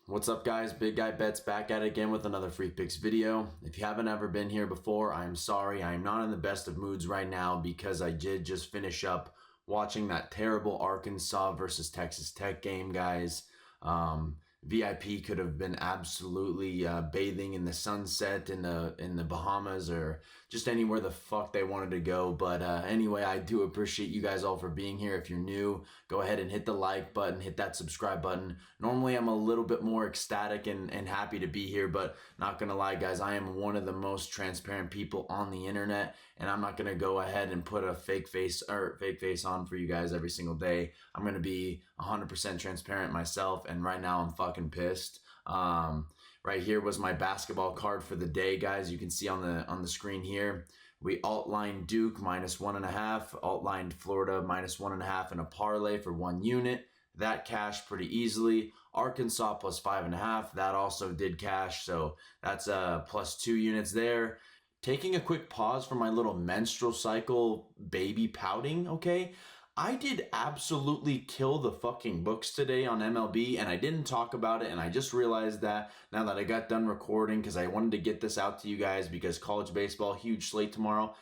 What's up, guys? Big Guy Bets back at it again with another Free Picks video. If you haven't ever been here before, I'm sorry. I'm not in the best of moods right now because I did just finish up watching that terrible Arkansas versus Texas Tech game, guys. VIP could have been absolutely bathing in the sunset in the Bahamas or just anywhere the fuck they wanted to go. But anyway, I do appreciate you guys all for being here. If you're new, go ahead and hit the like button, hit that subscribe button. Normally, I'm a little bit more ecstatic and happy to be here, but not gonna lie, guys, I am one of the most transparent people on the internet, and I'm not gonna go ahead and put a fake face on for you guys every single day. I'm gonna be 100% transparent myself, and right now I'm fucking pissed. Right here was my basketball card for the day, guys. You can see on the screen here. We alt-lined Duke -1.5, alt-lined Florida -1.5 in a parlay for 1 unit. That cashed pretty easily. Arkansas +5.5, that also did cash, so that's +2 units there. Taking a quick pause for my little menstrual cycle baby pouting, okay? I did absolutely kill the fucking books today on MLB, and I didn't talk about it, and I just realized that now that I got done recording because I wanted to get this out to you guys because college baseball, huge slate tomorrow.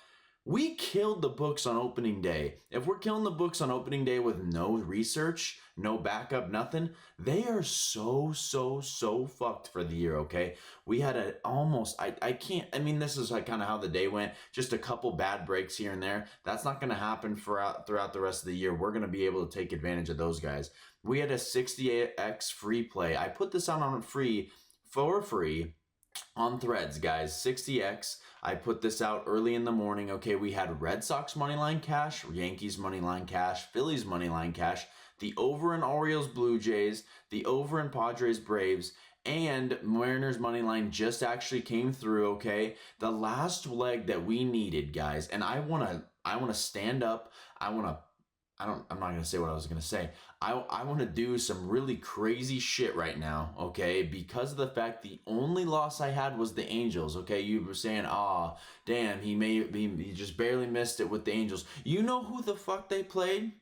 We killed the books on opening day. If we're killing the books on opening day with no research, no backup, nothing, they are so fucked for the year, okay? We had this is like kind of how the day went. Just a couple bad breaks here and there. That's not going to happen throughout the rest of the year. We're going to be able to take advantage of those guys. We had a 60x free play. I put this out on free on Threads, guys. 60x. I put this out early in the morning. Okay, we had Red Sox moneyline cash, Yankees moneyline cash, Phillies moneyline cash, the over in Orioles Blue Jays, the over in Padres Braves, and Mariners moneyline just actually came through. Okay, the last leg that we needed, guys, and I wanna stand up. I'm not going to say what I was going to say. I want to do some really crazy shit right now, okay? Because of the fact the only loss I had was the Angels, okay? You were saying, damn, he just barely missed it with the Angels. You know who the fuck they played?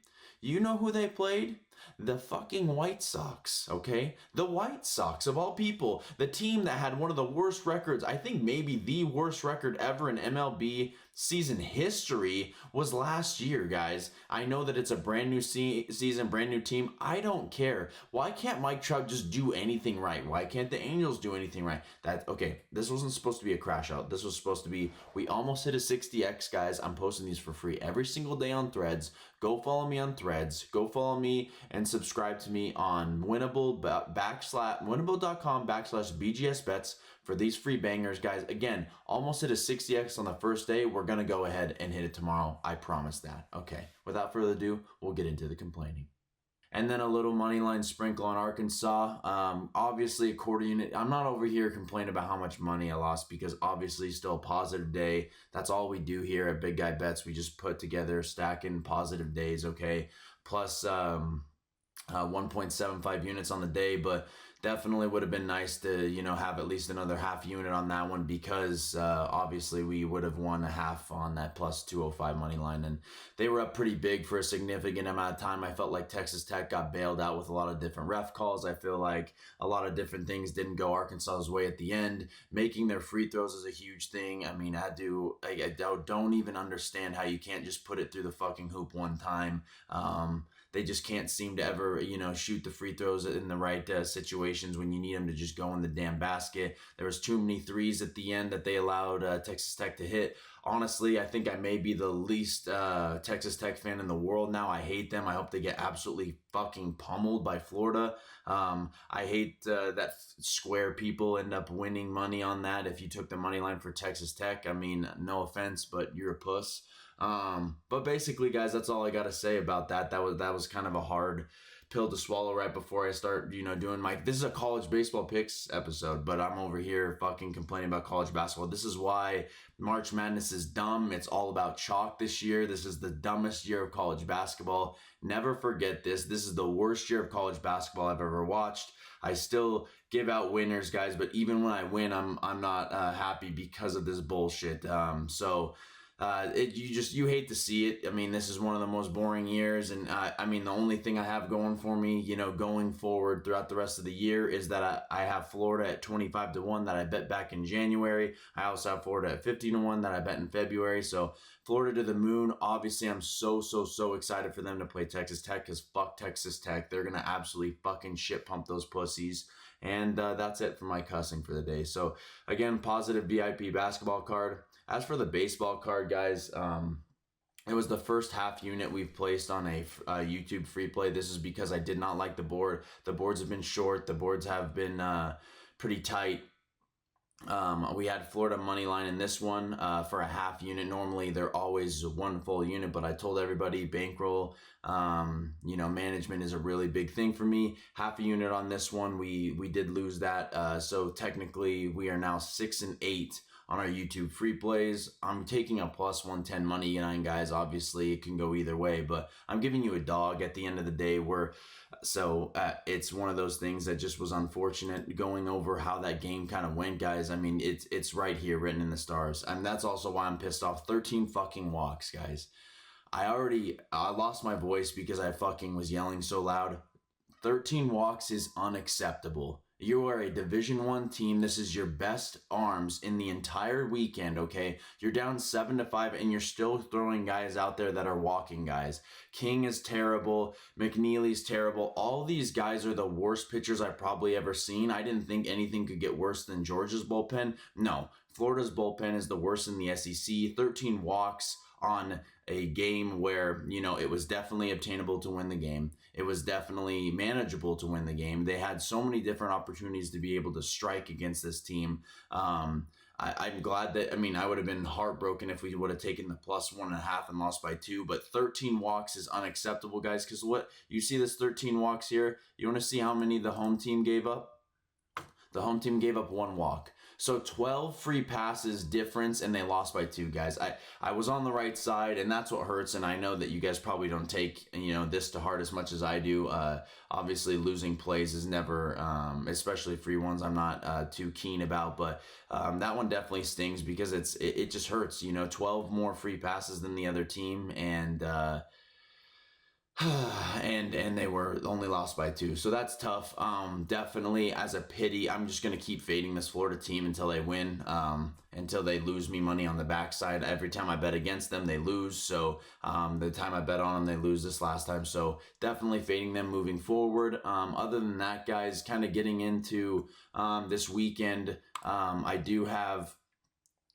You know who they played? The fucking White Sox, okay? The White Sox, of all people. The team that had one of the worst records, I think maybe the worst record ever in MLB season history was last year, guys. I know that it's a brand new season, brand new team. I don't care. Why can't Mike Trout just do anything right? Why can't the Angels do anything right? This wasn't supposed to be a crash out. This was supposed to be, we almost hit a 60x, guys. I'm posting these for free every single day on Threads. Go follow me on Threads. Go follow me and subscribe to me on winnable.com/BGSbets for these free bangers, guys. Again, almost hit a 60x on the first day. We're going to go ahead and hit it tomorrow. I promise that. Okay, without further ado, we'll get into the complaining. And then a little money line sprinkle on Arkansas. Obviously, a quarter unit. I'm not over here complaining about how much money I lost because obviously still a positive day. That's all we do here at Big Guy Bets. We just put together stacking positive days, okay? Plus 1.75 units on the day, but definitely would have been nice to, have at least another half unit on that one because obviously we would have won a half on that plus 205 money line, and they were up pretty big for a significant amount of time. I felt like Texas Tech got bailed out with a lot of different ref calls. I feel like a lot of different things didn't go Arkansas's way at the end. Making their free throws is a huge thing. I mean, I don't even understand how you can't just put it through the fucking hoop one time. They just can't seem to ever, shoot the free throws in the right situations when you need them to just go in the damn basket. There was too many threes at the end that they allowed Texas Tech to hit. Honestly, I think I may be the least Texas Tech fan in the world now. I hate them. I hope they get absolutely fucking pummeled by Florida. I hate that square people end up winning money on that if you took the money line for Texas Tech. I mean, no offense, but you're a puss. But basically, guys, that's all I got to say about that. That was kind of a hard pill to swallow right before I start, doing this is a college baseball picks episode, but I'm over here fucking complaining about college basketball. This is why March Madness is dumb. It's all about chalk this year. This is the dumbest year of college basketball. Never forget this. This is the worst year of college basketball I've ever watched. I still give out winners, guys, but even when I win, I'm not happy because of this bullshit. So You hate to see it. I mean, this is one of the most boring years, and I mean, the only thing I have going for me, going forward throughout the rest of the year is that I have Florida at 25-1 that I bet back in January. I also have Florida at 15-1 that I bet in February. So Florida to the moon. Obviously, I'm so excited for them to play Texas Tech, because fuck Texas Tech. They're gonna absolutely fucking shit pump those pussies. And that's it for my cussing for the day. So again, positive VIP basketball card. As for the baseball card, guys, it was the first half unit we've placed on a YouTube free play. This is because I did not like the board. The boards have been short. The boards have been pretty tight. We had Florida money line in this one for a half unit. Normally they're always one full unit, but I told everybody bankroll, management is a really big thing for me. Half a unit on this one. We did lose that. So technically we are now 6-8 on our YouTube free plays. I'm taking a plus 110 money line, guys. Obviously it can go either way, but I'm giving you a dog at the end of the day. It's one of those things that just was unfortunate. Going over how that game kind of went, guys, I mean, it's right here written in the stars. And that's also why I'm pissed off. 13 fucking walks, guys. I lost my voice because I fucking was yelling so loud. 13 walks is unacceptable. You are a Division I team. This is your best arms in the entire weekend, okay? You're down 7-5, and you're still throwing guys out there that are walking guys. King is terrible. McNeely's terrible. All these guys are the worst pitchers I've probably ever seen. I didn't think anything could get worse than Georgia's bullpen. No, Florida's bullpen is the worst in the SEC. 13 walks on a game where, it was definitely obtainable to win the game. It was definitely manageable to win the game. They had so many different opportunities to be able to strike against this team. I'm glad that, I would have been heartbroken if we would have taken the plus 1.5 and lost by 2, but 13 walks is unacceptable, guys, because what you see this 13 walks here, you want to see how many the home team gave up? The home team gave up 1 walk. So 12 free passes difference, and they lost by 2, guys. I was on the right side, and that's what hurts. And I know that you guys probably don't take this to heart as much as I do. Obviously, losing plays is never, especially free ones, I'm not too keen about. But that one definitely stings because it just hurts. 12 more free passes than the other team, and and they were only lost by 2, so that's tough. Definitely as a pity, I'm just gonna keep fading this Florida team until they win, until they lose me money on the backside. Every time I bet against them, they lose. So the time I bet on them, they lose this last time. So definitely fading them moving forward. Other than that, guys, kind of getting into this weekend, I do have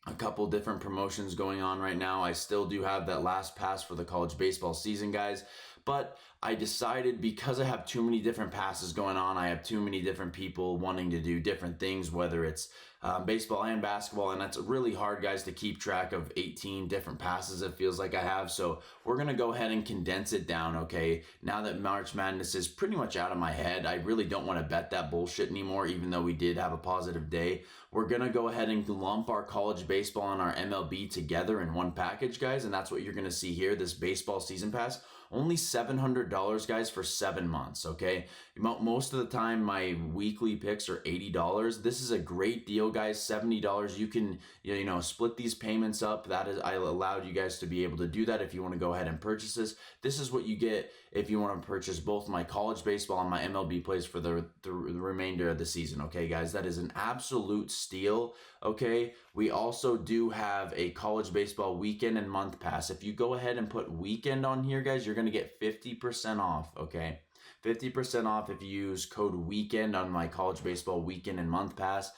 a couple different promotions going on right now. I still do have that last pass for the college baseball season, guys. But I decided, because I have too many different passes going on, I have too many different people wanting to do different things, whether it's baseball and basketball, and that's really hard, guys, to keep track of 18 different passes, it feels like I have. So we're going to go ahead and condense it down, okay? Now that March Madness is pretty much out of my head, I really don't want to bet that bullshit anymore, even though we did have a positive day. We're going to go ahead and lump our college baseball and our MLB together in one package, guys, and that's what you're going to see here, this baseball season pass. Only $700, guys, for 7 months, okay? Most of the time, my weekly picks are $80. This is a great deal, guys, $70. You can, split these payments up. I allowed you guys to be able to do that if you want to go ahead and purchase this. This is what you get if you want to purchase both my college baseball and my MLB plays for the remainder of the season, okay, guys? That is an absolute steal, okay? We also do have a college baseball weekend and month pass. If you go ahead and put weekend on here, guys, you're going to get 50% off, okay? 50% off if you use code weekend on my college baseball weekend and month pass.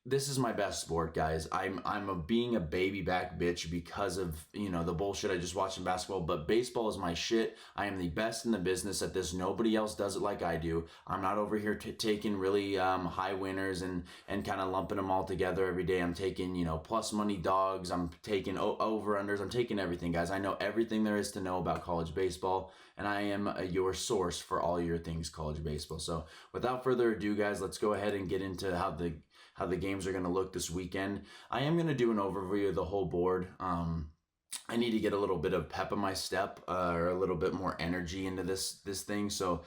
This is my best sport, guys. I'm being a baby back bitch because of, the bullshit I just watched in basketball, but baseball is my shit. I am the best in the business at this. Nobody else does it like I do. I'm not over here taking really high winners and kind of lumping them all together every day. I'm taking, plus money dogs. I'm taking over-unders. I'm taking everything, guys. I know everything there is to know about college baseball, and I am your source for all your things college baseball. So without further ado, guys, let's go ahead and get into how the games are going to look this weekend. I am going to do an overview of the whole board. I need to get a little bit of pep in my step, or a little bit more energy into this thing. So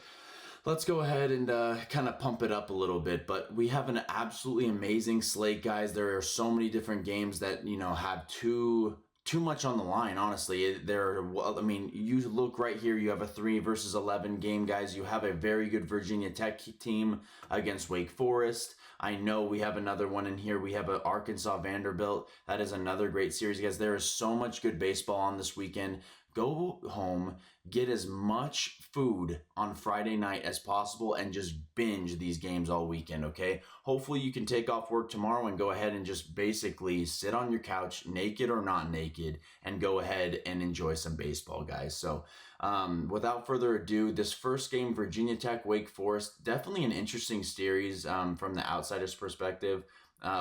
let's go ahead and kind of pump it up a little bit. But we have an absolutely amazing slate, guys. There are so many different games that have two too much on the line, honestly. I mean, you look right here, you have a 3 versus 11 game, guys. You have a very good Virginia Tech team against Wake Forest. I know we have another one in here. We have an Arkansas Vanderbilt. That is another great series, guys. There is so much good baseball on this weekend. Go home, get as much food on Friday night as possible, and just binge these games all weekend, okay? Hopefully you can take off work tomorrow and go ahead and just basically sit on your couch, naked or not naked, and go ahead and enjoy some baseball, guys. So without further ado, this first game, Virginia Tech, Wake Forest, definitely an interesting series from the outsider's perspective.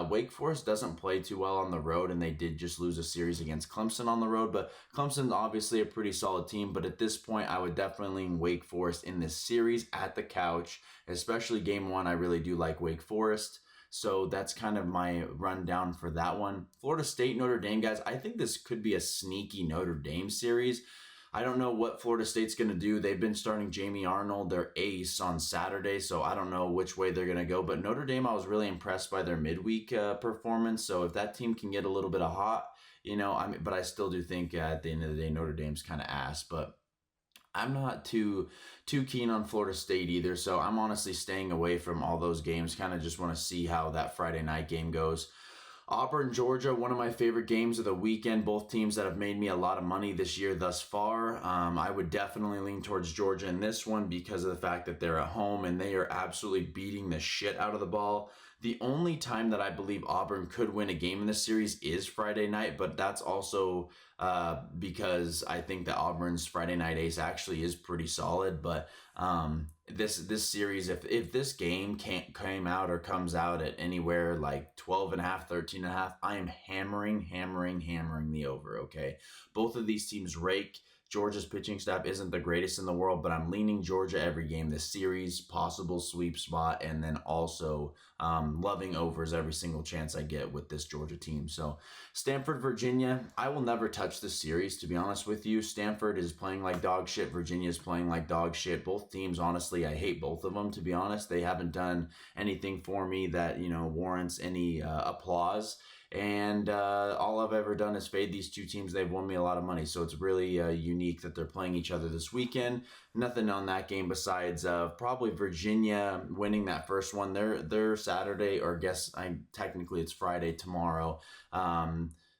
Wake Forest doesn't play too well on the road, and they did just lose a series against Clemson on the road, but Clemson's obviously a pretty solid team. But at this point, I would definitely lean Wake Forest in this series at the couch, especially game one. I really do like Wake Forest. So that's kind of my rundown for that one. Florida State, Notre Dame, guys. I think this could be a sneaky Notre Dame series. I don't know what Florida State's going to do. They've been starting Jamie Arnold, their ace, on Saturday, so I don't know which way they're going to go. But Notre Dame, I was really impressed by their midweek performance. So if that team can get a little bit of hot, but I still do think at the end of the day, Notre Dame's kind of ass. But I'm not too keen on Florida State either, so I'm honestly staying away from all those games. Kind of just want to see how that Friday night game goes. Auburn, Georgia, one of my favorite games of the weekend. Both teams that have made me a lot of money this year thus far. I would definitely lean towards Georgia in this one because of the fact that they're at home and they are absolutely beating the shit out of the ball. The only time that I believe Auburn could win a game in this series is Friday night, but that's also because I think that Auburn's Friday night ace actually is pretty solid. But this series, if this game came out or comes out at anywhere like 12.5, 13.5, I am hammering the over, okay? Both of these teams rake. Georgia's pitching staff isn't the greatest in the world, but I'm leaning Georgia every game this series, possible sweep spot, and then also loving overs every single chance I get with this Georgia team. So Stanford, Virginia, I will never touch this series, to be honest with you. Stanford is playing like dog shit. Virginia is playing like dog shit. Both teams, honestly, I hate both of them, to be honest. They haven't done anything for me that, warrants any applause. And all I've ever done is fade these two teams. They've won me a lot of money. So it's really unique that they're playing each other this weekend. Nothing on that game besides probably Virginia winning that first one. They're Saturday, or technically it's Friday tomorrow.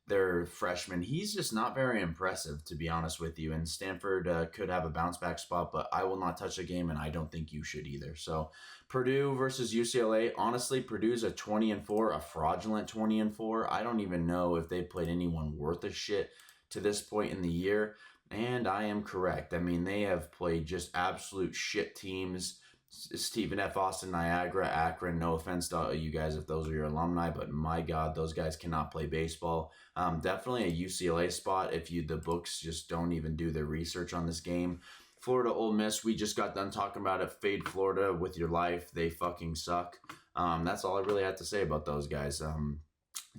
Their freshman, he's just not very impressive, to be honest with you. And Stanford could have a bounce back spot, but I will not touch the game, and I don't think you should either. So Purdue versus UCLA. Honestly, Purdue's a 20-4, a fraudulent 20-4. I don't even know if they played anyone worth a shit to this point in the year. And I am correct. I mean, they have played just absolute shit teams. Stephen F. Austin, Niagara, Akron. No offense to you guys if those are your alumni, but my God, those guys cannot play baseball. Definitely a UCLA spot if the books just don't even do their research on this game. Florida, Ole Miss, we just got done talking about it. Fade Florida with your life. They fucking suck. That's all I really had to say about those guys.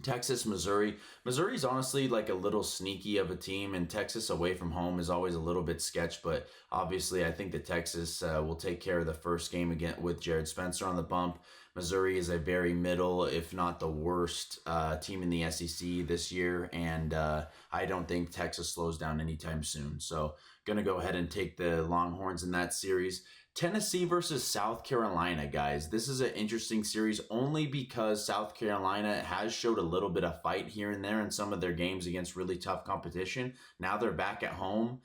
Texas, Missouri. Missouri's honestly like a little sneaky of a team, and Texas away from home is always a little bit sketch, but obviously I think that Texas will take care of the first game again with Jared Spencer on the bump. Missouri is a very middle, if not the worst team in the SEC this year, and I don't think Texas slows down anytime soon. So going to go ahead and take the Longhorns in that series. Tennessee versus South Carolina, guys. This is an interesting series only because South Carolina has showed a little bit of fight here and there in some of their games against really tough competition. Now they're back at home.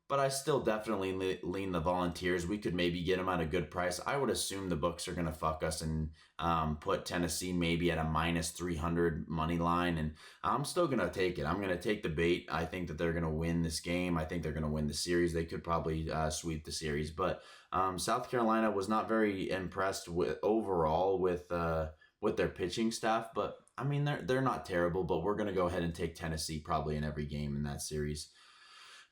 But I still definitely lean the Volunteers. We could maybe get them at a good price. I would assume the books are going to fuck us and put Tennessee maybe at a minus 300 money line. And I'm still going to take it. I'm going to take the bait. I think that they're going to win this game. I think they're going to win the series. They could probably sweep the series. But South Carolina was not very impressed with overall with their pitching staff. But, I mean, they're not terrible. But we're going to go ahead and take Tennessee probably in every game in that series.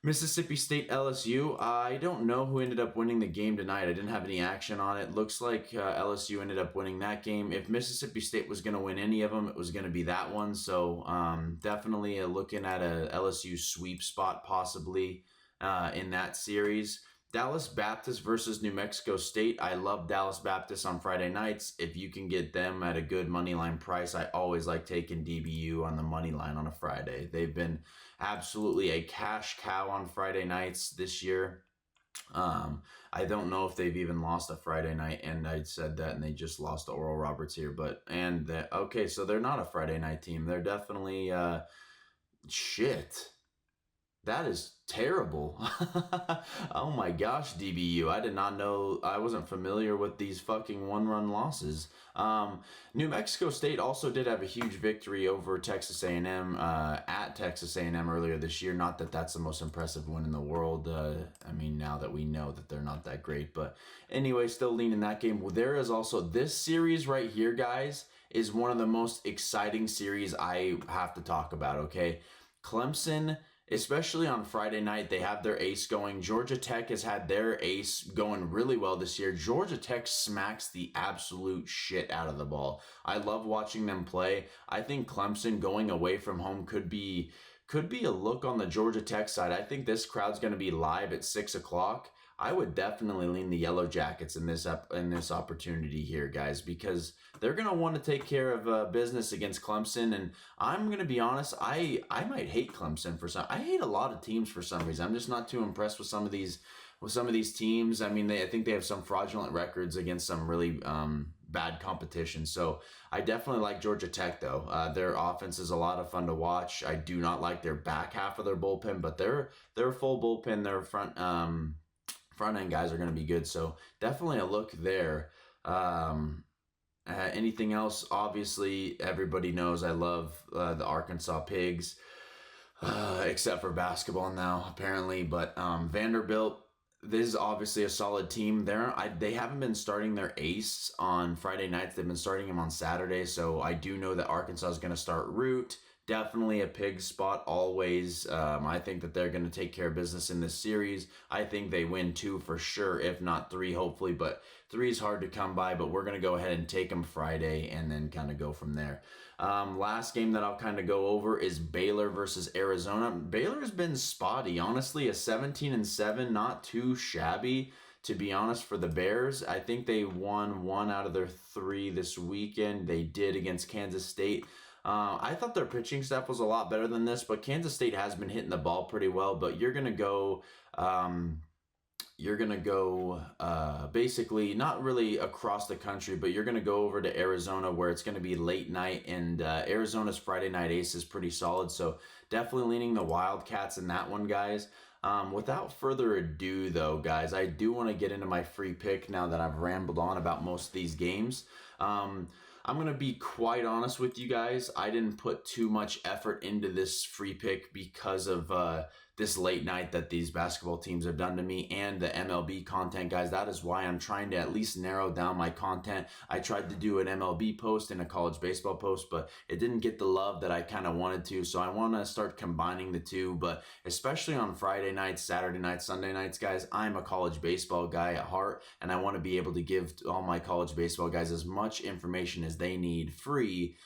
Mississippi State, LSU. I don't know who ended up winning the game tonight. I didn't have any action on it. Looks like LSU ended up winning that game. If Mississippi State was going to win any of them, it was going to be that one. So definitely looking at a LSU sweep spot possibly in that series. Dallas Baptist versus New Mexico State. I love Dallas Baptist on Friday nights. If you can get them at a good money line price, I always like taking DBU on the money line on a Friday. They've been absolutely a cash cow on Friday nights this year. I don't know if they've even lost a Friday night, and I said that, and they just lost to Oral Roberts here. Okay, so they're not a Friday night team. They're definitely shit. That is terrible. Oh my gosh, DBU. I did not know. I wasn't familiar with these fucking one-run losses. New Mexico State also did have a huge victory over Texas A&M at Texas A&M earlier this year. Not that that's the most impressive win in the world. I mean, now that we know that they're not that great. But anyway, still leaning that game. Well, there is also this series right here, guys, is one of the most exciting series I have to talk about, okay? Clemson, especially on Friday night, they have their ace going. Georgia Tech has had their ace going really well this year. Georgia Tech smacks the absolute shit out of the ball. I love watching them play. I think Clemson going away from home could be a look on the Georgia Tech side. I think this crowd's going to be live at 6 o'clock. I would definitely lean the Yellow Jackets in this opportunity here, guys, because they're going to want to take care of business against Clemson. And I'm going to be honest, I might hate Clemson for some. I hate a lot of teams for some reason. I'm just not too impressed with some of these teams. I mean, I think they have some fraudulent records against some really bad competition. So I definitely like Georgia Tech, though. Their offense is a lot of fun to watch. I do not like their back half of their bullpen, but they're full bullpen. Their front end guys are going to be good. So definitely a look there. Anything else? Obviously, everybody knows I love the Arkansas Pigs, except for basketball now, apparently. But Vanderbilt, this is obviously a solid team. They haven't been starting their ace on Friday nights. They've been starting him on Saturday. So I do know that Arkansas is going to start Root. Definitely a pig spot always. I think that they're going to take care of business in this series. I think they win 2 for sure, if not 3, hopefully. But 3 is hard to come by, but we're going to go ahead and take them Friday and then kind of go from there. Last game that I'll kind of go over is Baylor versus Arizona. Baylor's been spotty. Honestly, a 17-7, not too shabby, to be honest, for the Bears. I think they won 1 out of their 3 this weekend. They did against Kansas State. I thought their pitching staff was a lot better than this, but Kansas State has been hitting the ball pretty well. But you're gonna go basically not really across the country, but you're gonna go over to Arizona, where it's gonna be late night, and Arizona's Friday night ace is pretty solid. So definitely leaning the Wildcats in that one, guys. Without further ado, though, guys, I do want to get into my free pick now that I've rambled on about most of these games. I'm going to be quite honest with you guys. I didn't put too much effort into this free pick because of this late night that these basketball teams have done to me and the MLB content, guys. That is why I'm trying to at least narrow down my content. I tried to do an MLB post and a college baseball post, but it didn't get the love that I kind of wanted to. So I want to start combining the two, but especially on Friday nights, Saturday nights, Sunday nights, guys, I'm a college baseball guy at heart, and I want to be able to give all my college baseball guys as much information as they need free,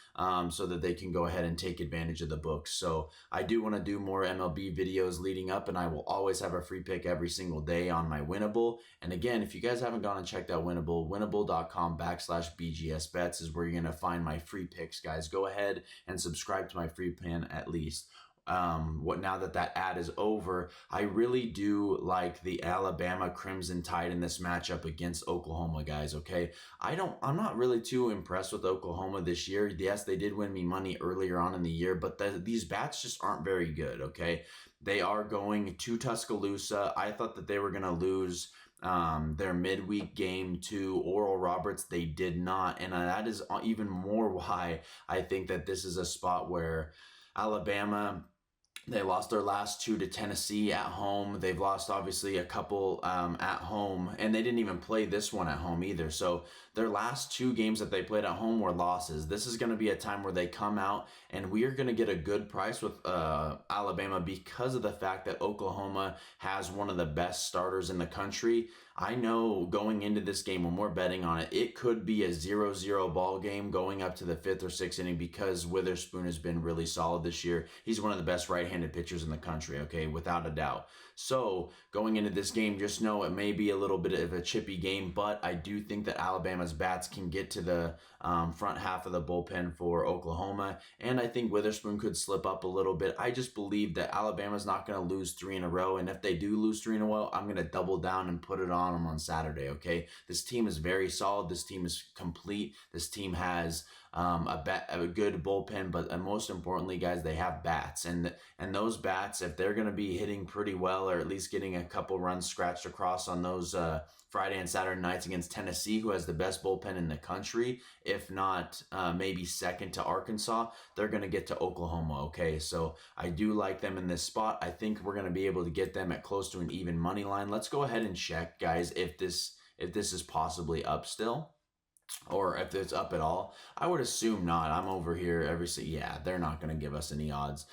so that they can go ahead and take advantage of the books. So I do want to do more MLB videos leading up, and I will always have a free pick every single day on my Winnable. And again, if you guys haven't gone and checked out Winnable, winnable.com/BGS bets is where you're going to find my free picks, guys. Go ahead and subscribe to my free plan at least. Now that ad is over, I really do like the Alabama Crimson Tide in this matchup against Oklahoma, guys. Okay, I'm not really too impressed with Oklahoma this year. Yes, they did win me money earlier on in the year, but these bats just aren't very good. Okay, they are going to Tuscaloosa. I thought that they were going to lose their midweek game to Oral Roberts. They did not, and that is even more why I think that this is a spot where Alabama, they lost their last 2 to Tennessee at home. They've lost, obviously, a couple at home, and they didn't even play this one at home either. So their last 2 games that they played at home were losses. This is going to be a time where they come out, and we are going to get a good price with Alabama because of the fact that Oklahoma has one of the best starters in the country. I know going into this game, when we're betting on it, it could be a 0-0 ball game going up to the 5th or 6th inning because Witherspoon has been really solid this year. He's one of the best right-handed pitchers in the country, okay, without a doubt. So going into this game, just know it may be a little bit of a chippy game, but I do think that Alabama's bats can get to the front half of the bullpen for Oklahoma, and I think Witherspoon could slip up a little bit. I just believe that Alabama's not going to lose 3 in a row, and if they do lose 3 in a row, I'm going to double down and put it on them on Saturday, okay? This team is very solid. This team is complete. This team has a good bullpen, but most importantly, guys, they have bats, and those bats, if they're going to be hitting pretty well, or at least getting a couple runs scratched across on those Friday and Saturday nights against Tennessee, who has the best bullpen in the country, if not maybe second to Arkansas, they're going to get to Oklahoma, okay? So I do like them in this spot. I think we're going to be able to get them at close to an even money line. Let's go ahead and check, guys, if this is possibly up still, or if it's up at all. I would assume not. I'm over here yeah, they're not going to give us any odds.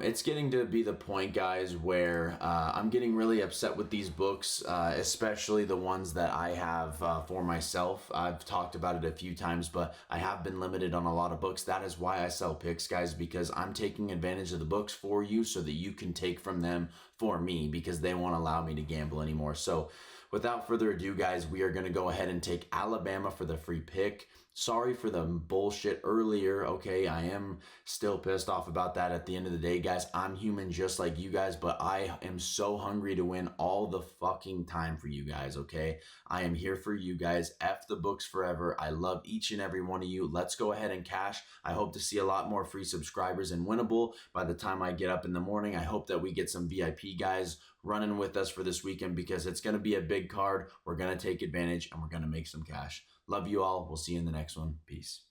It's getting to be the point, guys, where I'm getting really upset with these books, especially the ones that I have for myself. I've talked about it a few times, but I have been limited on a lot of books. That is why I sell picks, guys, because I'm taking advantage of the books for you so that you can take from them for me, because they won't allow me to gamble anymore. So without further ado, guys, we are going to go ahead and take Alabama for the free pick. Sorry for the bullshit earlier, okay? I am still pissed off about that. At the end of the day, guys, I'm human just like you guys, but I am so hungry to win all the fucking time for you guys, okay? I am here for you guys. F the books forever. I love each and every one of you. Let's go ahead and cash. I hope to see a lot more free subscribers in Winnable by the time I get up in the morning. I hope that we get some VIP guys running with us for this weekend, because it's going to be a big card. We're going to take advantage and we're going to make some cash. Love you all. We'll see you in the next one. Peace.